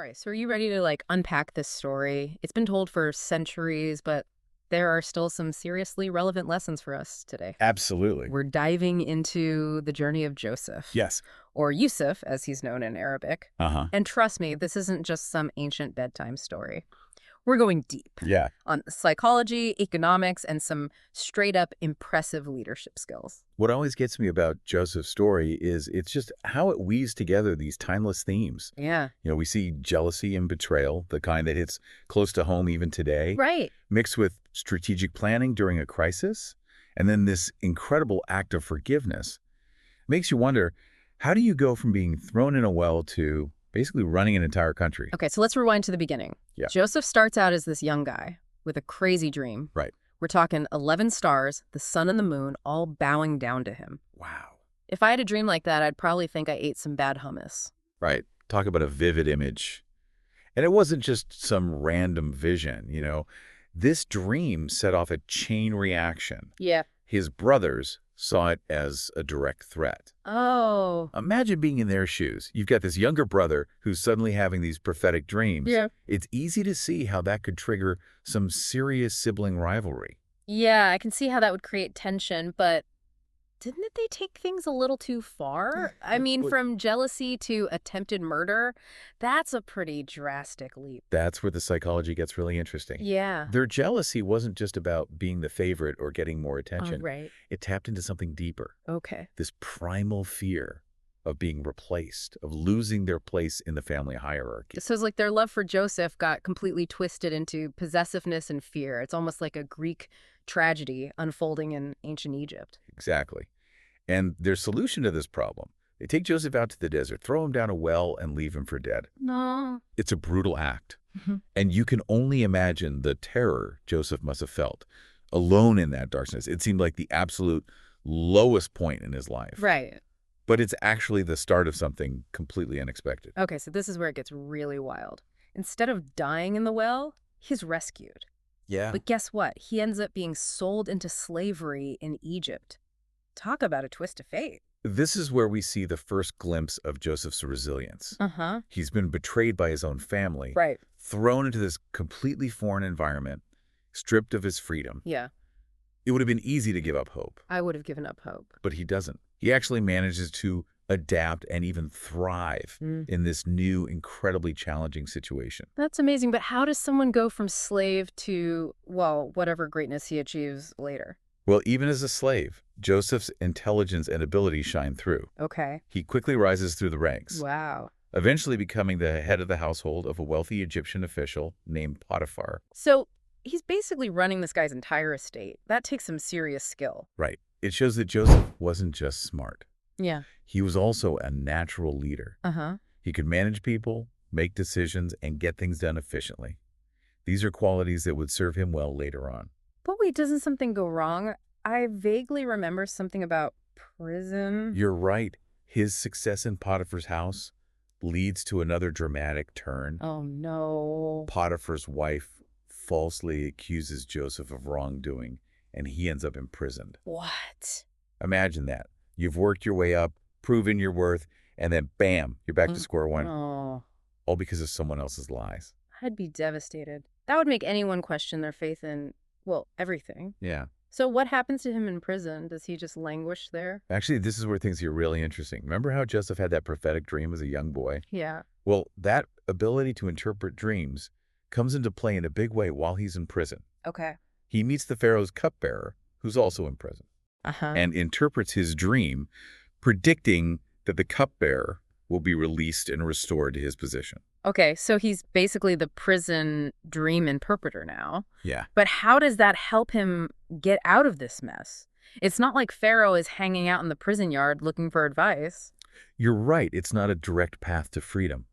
right, so are you ready to unpack this story? It's been told for centuries, but there are still some seriously relevant lessons for us today. Absolutely. We're diving into the journey of Joseph, Yes. or Yusuf, as he's known in Arabic. Uh-huh. And trust me, this isn't just some ancient bedtime story. We're going deep Yeah. on psychology, economics, and some straight-up impressive leadership skills. What always gets me about Joseph's story is it's just how it weaves together these timeless themes. Yeah. We see jealousy and betrayal, the kind that hits close to home even today, Right. mixed with strategic planning during a crisis, and then this incredible act of forgiveness. Makes you wonder, how do you go from being thrown in a well to basically running an entire country? Okay, so let's rewind to the beginning. Yeah. Joseph starts out as this young guy with a crazy dream. Right. We're talking 11 stars, the sun and the moon, all bowing down to him. Wow. If I had a dream like that, I'd probably think I ate some bad hummus. Right. Talk about a vivid image. And it wasn't just some random vision. This dream set off a chain reaction. Yeah. His brothers saw it as a direct threat. Oh. Imagine being in their shoes. You've got this younger brother who's suddenly having these prophetic dreams. Yeah. It's easy to see how that could trigger some serious sibling rivalry. Yeah, I can see how that would create tension, but didn't they take things a little too far? I mean, What- from jealousy to attempted murder, that's a pretty drastic leap. That's where the psychology gets really interesting. Yeah. Their jealousy wasn't just about being the favorite or getting more attention. Right. It tapped into something deeper. Okay. This primal fear of being replaced, of losing their place in the family hierarchy. So it's like their love for Joseph got completely twisted into possessiveness and fear. It's almost like a Greek tragedy unfolding in ancient Egypt. Exactly. And their solution to this problem, they take Joseph out to the desert, throw him down a well, and leave him for dead. No. It's a brutal act. Mhm. And you can only imagine the terror Joseph must have felt alone in that darkness. It seemed like the absolute lowest point in his life. Right. But it's actually the start of something completely unexpected. Okay, so this is where it gets really wild. Instead of dying in the well, he's rescued. Yeah. But guess what? He ends up being sold into slavery in Egypt. Talk about a twist of fate. This is where we see the first glimpse of Joseph's resilience. Uh-huh. He's been betrayed by his own family, Right. thrown into this completely foreign environment, stripped of his freedom. Yeah, It would have been easy to give up hope, I would have given up hope. but he doesn't. He actually manages to adapt and even thrive in this new, incredibly challenging situation. That's amazing, but how does someone go from slave to, well, whatever greatness he achieves later? Well, even as a slave, Joseph's intelligence and ability shine through. Okay. He quickly rises through the ranks, Wow. eventually becoming the head of the household of a wealthy Egyptian official named Potiphar. So he's basically running this guy's entire estate. That takes some serious skill. Right. It shows that Joseph wasn't just smart. Yeah. He was also a natural leader. Uh-huh. He could manage people, make decisions, and get things done efficiently. These are qualities that would serve him well later on. But wait, doesn't something go wrong? I vaguely remember something about prison. You're right. His success in Potiphar's house leads to another dramatic turn. Oh, no. Potiphar's wife falsely accuses Joseph of wrongdoing, and he ends up imprisoned. What? Imagine that. You've worked your way up, proven your worth, and then bam, you're back to square one, Oh, all because of someone else's lies. I'd be devastated. That would make anyone question their faith in, well, everything. Yeah. So what happens to him in prison? Does he just languish there? Actually, this is where things get really interesting. Remember how Joseph had that prophetic dream as a young boy? Yeah. Well, that ability to interpret dreams comes into play in a big way while he's in prison. Okay. He meets the Pharaoh's cupbearer, who's also in prison, Uh-huh. and interprets his dream, predicting that the cupbearer will be released and restored to his position. Okay, so he's basically the prison dream interpreter now. Yeah. But how does that help him get out of this mess? It's not like Pharaoh is hanging out in the prison yard looking for advice. You're right, it's not a direct path to freedom.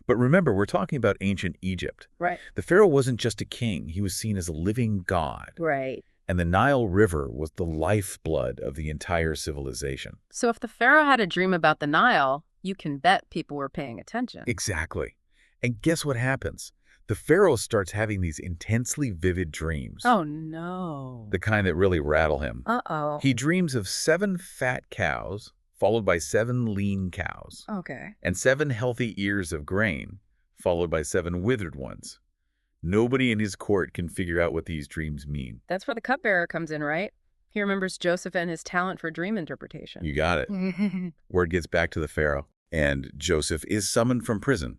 But remember, we're talking about ancient Egypt. Right. The Pharaoh wasn't just a king, he was seen as a living god. Right. And the Nile River was the lifeblood of the entire civilization. So if the Pharaoh had a dream about the Nile, you can bet people were paying attention. Exactly. And guess what happens? The Pharaoh starts having these intensely vivid dreams. Oh, no. The kind that really rattle him. Uh-oh. He dreams of 7 fat cows, followed by 7 lean cows, Okay. and 7 healthy ears of grain, followed by 7 withered ones. Nobody in his court can figure out what these dreams mean. That's where the cupbearer comes in, right? He remembers Joseph and his talent for dream interpretation. You got it. Word gets back to the Pharaoh, and Joseph is summoned from prison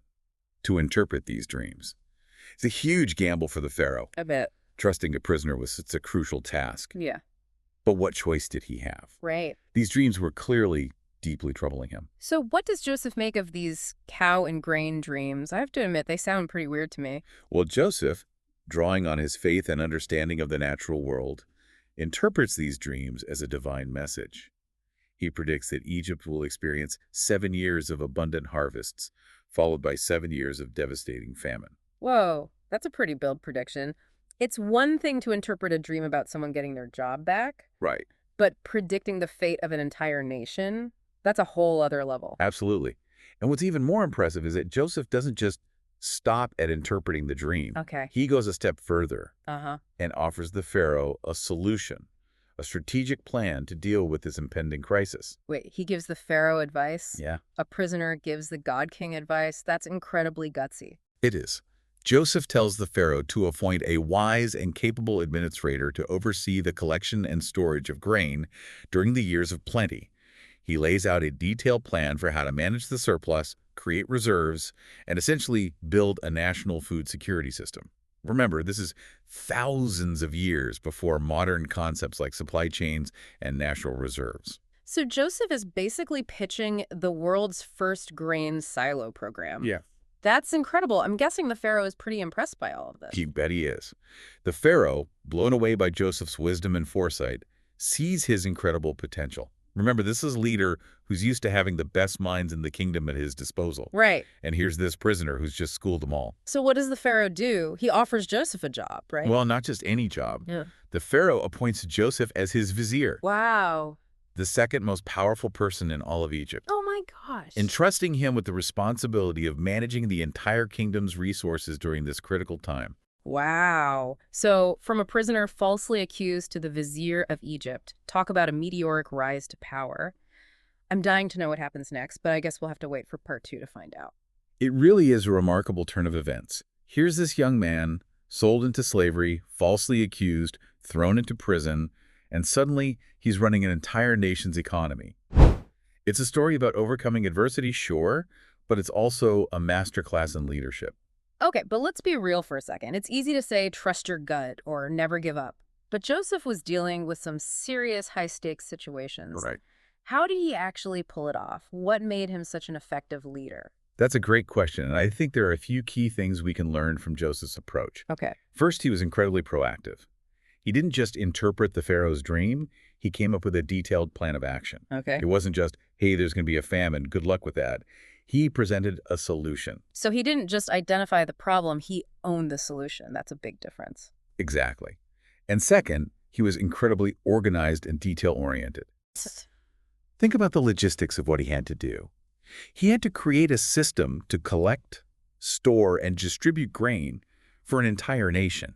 to interpret these dreams. It's a huge gamble for the Pharaoh. I bet. Trusting a prisoner was such a crucial task. Yeah. But what choice did he have? Right. These dreams were clearly deeply troubling him. So what does Joseph make of these cow and grain dreams? I have to admit, they sound pretty weird to me. Well, Joseph, drawing on his faith and understanding of the natural world, interprets these dreams as a divine message. He predicts that Egypt will experience 7 years of abundant harvests, followed by 7 years of devastating famine. Whoa, that's a pretty bold prediction. It's one thing to interpret a dream about someone getting their job back, Right. but predicting the fate of an entire nation, that's a whole other level. Absolutely. And what's even more impressive is that Joseph doesn't just stop at interpreting the dream. Okay. He goes a step further Uh-huh. and offers the Pharaoh a solution, a strategic plan to deal with this impending crisis. Wait, he gives the pharaoh advice? Yeah, A prisoner gives the god king advice? That's incredibly gutsy. it is. Joseph tells the Pharaoh to appoint a wise and capable administrator to oversee the collection and storage of grain during the years of plenty. He lays out a detailed plan for how to manage the surplus, create reserves, and essentially build a national food security system. Remember, this is thousands of years before modern concepts like supply chains and national reserves. So Joseph is basically pitching the world's first grain silo program. Yeah. That's incredible. I'm guessing the pharaoh is pretty impressed by all of this. You bet he is. The Pharaoh, blown away by Joseph's wisdom and foresight, sees his incredible potential. Remember, this is a leader who's used to having the best minds in the kingdom at his disposal. Right. And here's this prisoner who's just schooled them all. So what does the pharaoh do? He offers Joseph a job, right? Well, not just any job. Yeah. The Pharaoh appoints Joseph as his vizier, Wow. the second most powerful person in all of Egypt, Oh my gosh. entrusting him with the responsibility of managing the entire kingdom's resources during this critical time. Wow. So from a prisoner falsely accused to the vizier of Egypt, talk about a meteoric rise to power. I'm dying to know what happens next, but I guess we'll have to wait for part 2 to find out. It really is a remarkable turn of events. Here's this young man, sold into slavery, falsely accused, thrown into prison, and suddenly he's running an entire nation's economy. It's a story about overcoming adversity, sure, but it's also a masterclass in leadership. Okay, but let's be real for a second. It's easy to say trust your gut or never give up. But Joseph was dealing with some serious high-stakes situations. Right. How did he actually pull it off? What made him such an effective leader? That's a great question, and I think there are a few key things we can learn from Joseph's approach. Okay. First, he was incredibly proactive. He didn't just interpret the Pharaoh's dream, he came up with a detailed plan of action. Okay. It wasn't just, hey, there's going to be a famine, good luck with that. He presented a solution. So he didn't just identify the problem, he owned the solution. That's a big difference. Exactly. And second, he was incredibly organized and detail-oriented. Think about the logistics of what he had to do. He had to create a system to collect, store, and distribute grain for an entire nation.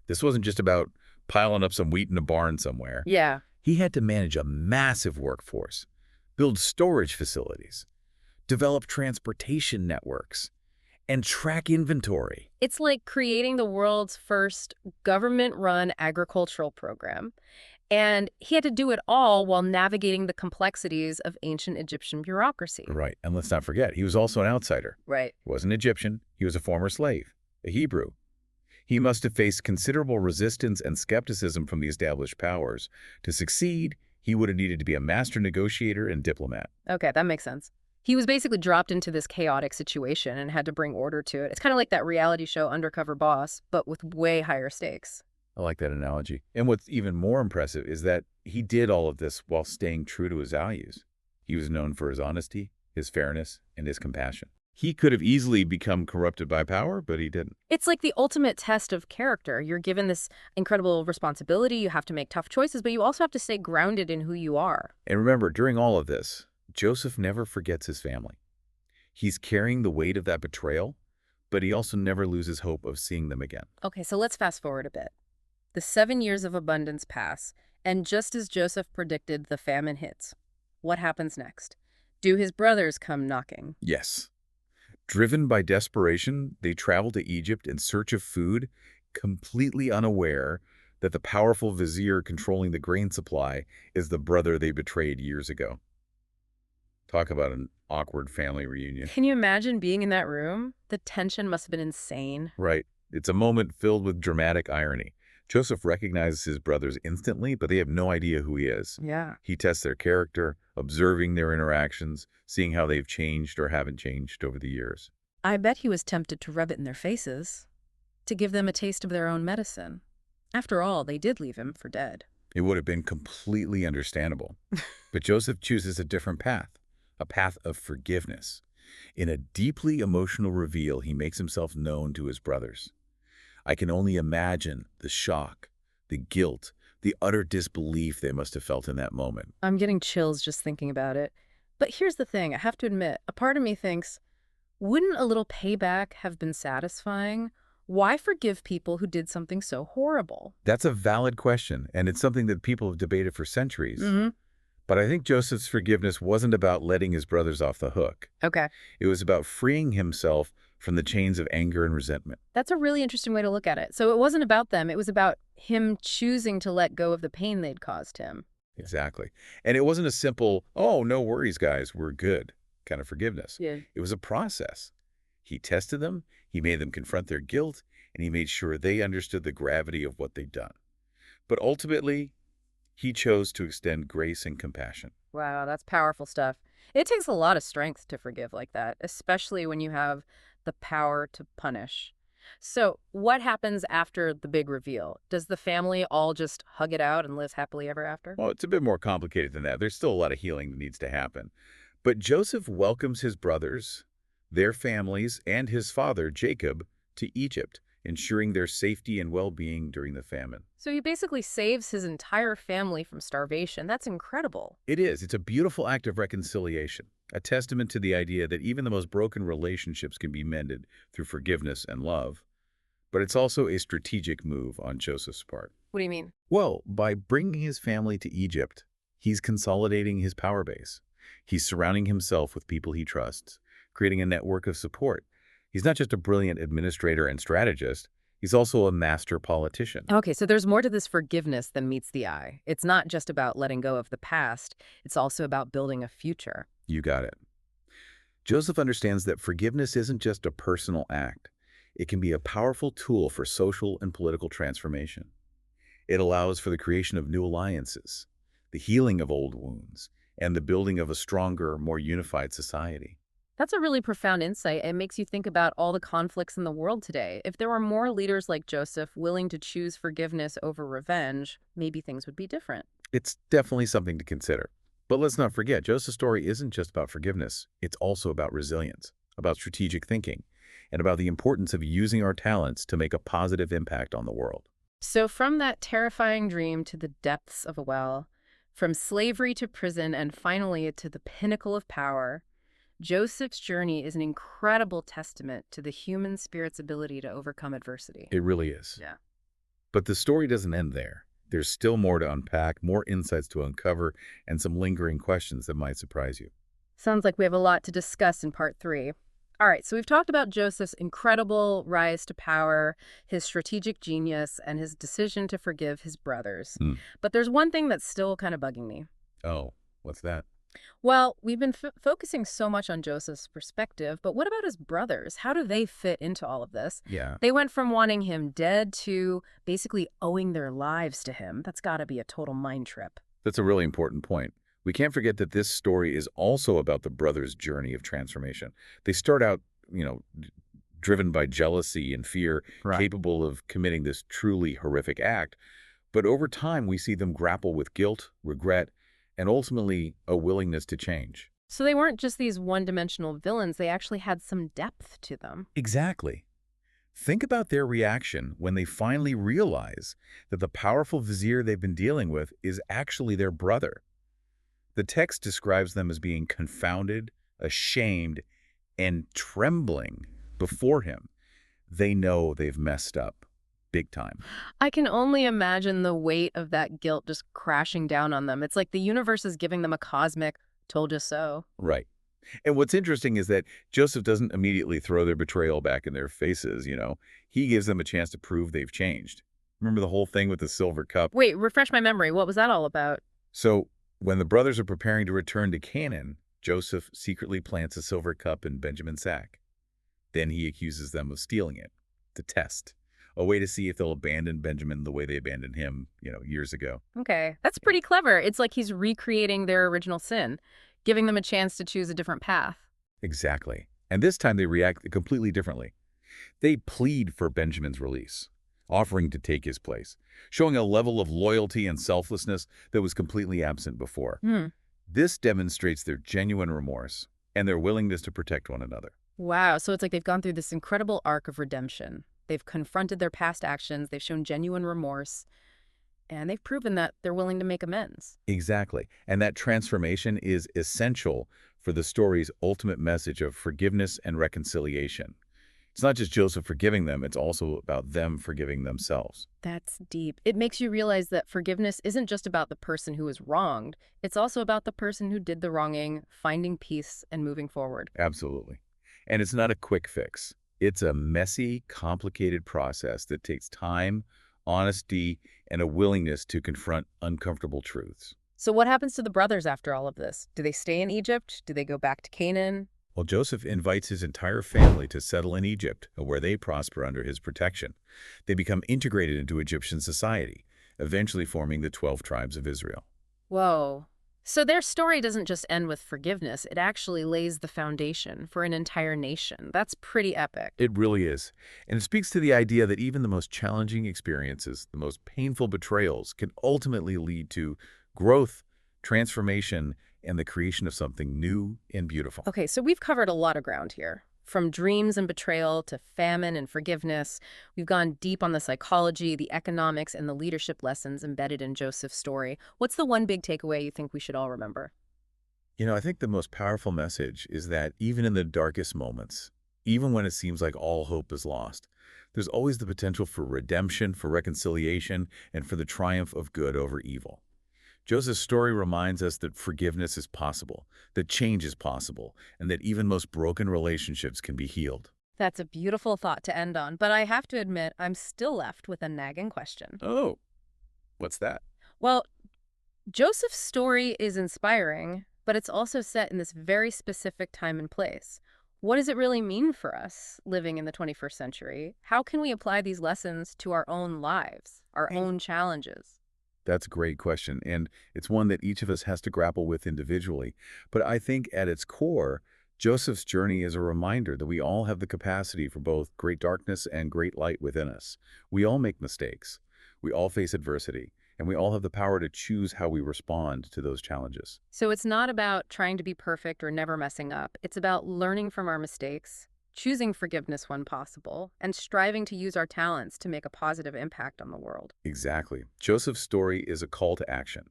This wasn't just about piling up some wheat in a barn somewhere. Yeah. He had to manage a massive workforce, build storage facilities, develop transportation networks, and track inventory. It's like creating the world's first government-run agricultural program. And he had to do it all while navigating the complexities of ancient Egyptian bureaucracy. Right, and let's not forget, he was also an outsider. Right. He wasn't Egyptian, he was a former slave, a Hebrew. He must have faced considerable resistance and skepticism from the established powers. To succeed, he would have needed to be a master negotiator and diplomat. Okay, that makes sense. He was basically dropped into this chaotic situation and had to bring order to it. It's kind of like that reality show Undercover Boss, but with way higher stakes. I like that analogy. And what's even more impressive is that he did all of this while staying true to his values. He was known for his honesty, his fairness, and his compassion. He could have easily become corrupted by power, but he didn't. It's like the ultimate test of character. You're given this incredible responsibility. You have to make tough choices, but you also have to stay grounded in who you are. And remember, during all of this, Joseph never forgets his family. He's carrying the weight of that betrayal, but he also never loses hope of seeing them again. Okay, so let's fast forward a bit. The 7 years of abundance pass, and just as Joseph predicted, the famine hits. What happens next? Do his brothers come knocking? Yes. Driven by desperation, they travel to Egypt in search of food, completely unaware that the powerful vizier controlling the grain supply is the brother they betrayed years ago. Talk about an awkward family reunion. Can you imagine being in that room? The tension must have been insane. Right. It's a moment filled with dramatic irony. Joseph recognizes his brothers instantly, but they have no idea who he is. Yeah. He tests their character, observing their interactions, seeing how they've changed or haven't changed over the years. I bet he was tempted to rub it in their faces, to give them a taste of their own medicine. After all, they did leave him for dead. It would have been completely understandable. But Joseph chooses a different path, a path of forgiveness. In a deeply emotional reveal, he makes himself known to his brothers. I can only imagine the shock, the guilt, the utter disbelief they must have felt in that moment. I'm getting chills just thinking about it. But here's the thing, I have to admit, a part of me thinks, wouldn't a little payback have been satisfying? Why forgive people who did something so horrible? That's a valid question, and it's something that people have debated for centuries. Mm-hmm. But I think Joseph's forgiveness wasn't about letting his brothers off the hook. Okay. It was about freeing himself from the chains of anger and resentment. That's a really interesting way to look at it. So it wasn't about them. It was about him choosing to let go of the pain they'd caused him. Exactly. And it wasn't a simple, oh, no worries, guys, we're good kind of forgiveness. Yeah. It was a process. He tested them, he made them confront their guilt, and he made sure they understood the gravity of what they'd done. But ultimately, he chose to extend grace and compassion. Wow, that's powerful stuff. It takes a lot of strength to forgive like that, especially when you have the power to punish. So what happens after the big reveal? Does the family all just hug it out and live happily ever after? Well, it's a bit more complicated than that. There's still a lot of healing that needs to happen. But Joseph welcomes his brothers, their families, and his father, Jacob, to Egypt, ensuring their safety and well-being during the famine. So he basically saves his entire family from starvation. That's incredible. It is. It's a beautiful act of reconciliation, a testament to the idea that even the most broken relationships can be mended through forgiveness and love. But it's also a strategic move on Joseph's part. What do you mean? Well, by bringing his family to Egypt, he's consolidating his power base. He's surrounding himself with people he trusts, creating a network of support. He's not just a brilliant administrator and strategist, he's also a master politician. Okay, so there's more to this forgiveness than meets the eye. It's not just about letting go of the past. It's also about building a future. You got it. Joseph understands that forgiveness isn't just a personal act. It can be a powerful tool for social and political transformation. It allows for the creation of new alliances, the healing of old wounds, and the building of a stronger, more unified society. That's a really profound insight. It makes you think about all the conflicts in the world today. If there were more leaders like Joseph willing to choose forgiveness over revenge, maybe things would be different. It's definitely something to consider. But let's not forget, Joseph's story isn't just about forgiveness. It's also about resilience, about strategic thinking, and about the importance of using our talents to make a positive impact on the world. So from that terrifying dream to the depths of a well, from slavery to prison, and finally to the pinnacle of power, Joseph's journey is an incredible testament to the human spirit's ability to overcome adversity. It really is. Yeah. But the story doesn't end there. There's still more to unpack, more insights to uncover, and some lingering questions that might surprise you. Sounds like we have a lot to discuss in part 3. All right, so we've talked about Joseph's incredible rise to power, his strategic genius, and his decision to forgive his brothers. But there's one thing that's still kind of bugging me. Oh, what's that? Well, we've been focusing so much on Joseph's perspective, but what about his brothers? How do they fit into all of this? Yeah. They went from wanting him dead to basically owing their lives to him. That's got to be a total mind trip. That's a really important point. We can't forget that this story is also about the brothers' journey of transformation. They start out, driven by jealousy and fear, Right. capable of committing this truly horrific act. But over time, we see them grapple with guilt, regret, and ultimately a willingness to change. So they weren't just these one-dimensional villains. They actually had some depth to them. Exactly. Think about their reaction when they finally realize that the powerful vizier they've been dealing with is actually their brother. The text describes them as being confounded, ashamed, and trembling before him. They know they've messed up big time. I can only imagine the weight of that guilt just crashing down on them. It's like the universe is giving them a cosmic, told you so. Right. And what's interesting is that Joseph doesn't immediately throw their betrayal back in their faces. He gives them a chance to prove they've changed. Remember the whole thing with the silver cup? Wait, refresh my memory. What was that all about? So when the brothers are preparing to return to Canaan, Joseph secretly plants a silver cup in Benjamin's sack. Then he accuses them of stealing it to test, a way to see if they'll abandon Benjamin the way they abandoned him, years ago. Okay, that's pretty clever. It's like he's recreating their original sin, giving them a chance to choose a different path. Exactly. And this time they react completely differently. They plead for Benjamin's release, offering to take his place, showing a level of loyalty and selflessness that was completely absent before. Hmm. This demonstrates their genuine remorse and their willingness to protect one another. Wow, so it's like they've gone through this incredible arc of redemption. They've confronted their past actions, they've shown genuine remorse, and they've proven that they're willing to make amends. Exactly. And that transformation is essential for the story's ultimate message of forgiveness and reconciliation. It's not just Joseph forgiving them, it's also about them forgiving themselves. That's deep. It makes you realize that forgiveness isn't just about the person who was wronged, it's also about the person who did the wronging, finding peace and moving forward. Absolutely. And it's not a quick fix. It's a messy, complicated process that takes time, honesty, and a willingness to confront uncomfortable truths. So, what happens to the brothers after all of this? Do they stay in Egypt? Do they go back to Canaan? Well, Joseph invites his entire family to settle in Egypt, where they prosper under his protection. They become integrated into Egyptian society, eventually forming the 12 tribes of Israel. Whoa. So, their story doesn't just end with forgiveness, it actually lays the foundation for an entire nation. That's pretty epic. It really is. And it speaks to the idea that even the most challenging experiences, the most painful betrayals, can ultimately lead to growth, transformation, and the creation of something new and beautiful. Okay, so we've covered a lot of ground here. From dreams and betrayal to famine and forgiveness, we've gone deep on the psychology, the economics, and the leadership lessons embedded in Joseph's story. What's the one big takeaway you think we should all remember? I think the most powerful message is that even in the darkest moments, even when it seems like all hope is lost, there's always the potential for redemption, for reconciliation, and for the triumph of good over evil. Joseph's story reminds us that forgiveness is possible, that change is possible, and that even most broken relationships can be healed. That's a beautiful thought to end on, but I have to admit, I'm still left with a nagging question. Oh, what's that? Well, Joseph's story is inspiring, but it's also set in this very specific time and place. What does it really mean for us living in the 21st century? How can we apply these lessons to our own lives, our own challenges? That's a great question, and it's one that each of us has to grapple with individually. But I think at its core, Joseph's journey is a reminder that we all have the capacity for both great darkness and great light within us. We all make mistakes. We all face adversity, and we all have the power to choose how we respond to those challenges. So it's not about trying to be perfect or never messing up. It's about learning from our mistakes, choosing forgiveness when possible, and striving to use our talents to make a positive impact on the world. Exactly. Joseph's story is a call to action,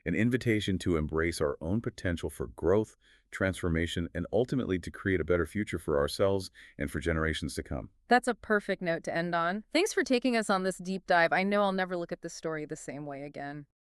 an invitation to embrace our own potential for growth, transformation, and ultimately to create a better future for ourselves and for generations to come. That's a perfect note to end on. Thanks for taking us on this deep dive. I know I'll never look at this story the same way again.